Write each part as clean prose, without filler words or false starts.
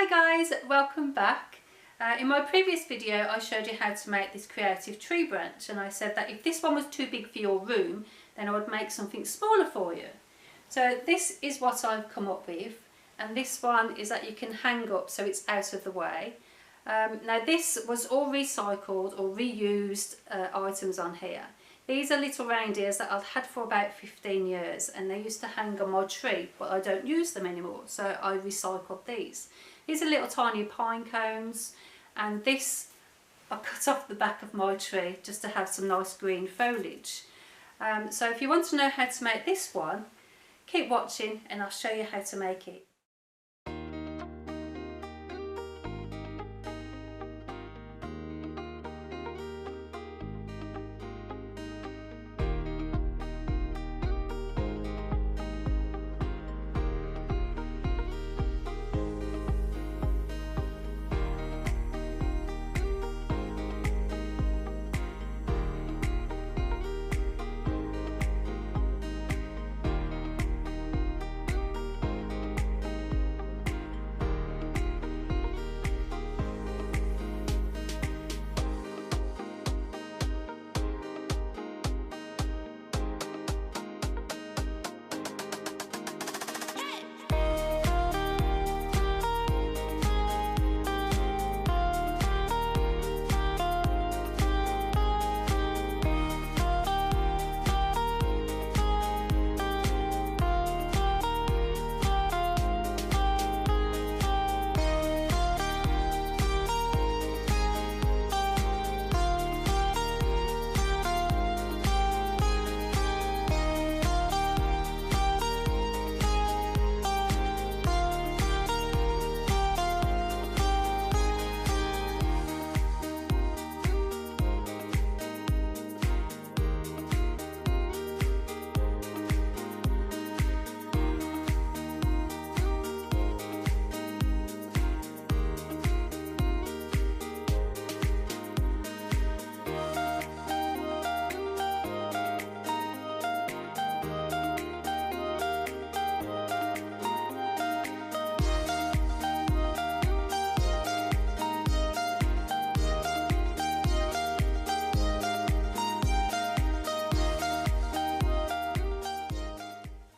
Hi guys, welcome back. In my previous video I showed you how to make this creative tree branch, and I said that if this one was too big for your room then I would make something smaller for you. So this is what I've come up with, and this one is that you can hang up so it's out of the way. Now this was all recycled or reused items on here. These are little reindeers that I've had for about 15 years, and they used to hang on my tree, but I don't use them anymore, so I recycled these. These are little tiny pine cones, and this I cut off the back of my tree just to have some nice green foliage. So if you want to know how to make this one, keep watching and I'll show you how to make it.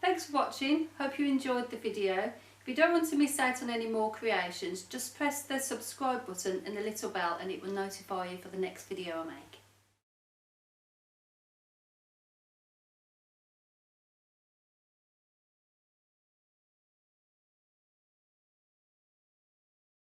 Thanks for watching, hope you enjoyed the video. If you don't want to miss out on any more creations, just press the subscribe button and the little bell and it will notify you for the next video I make.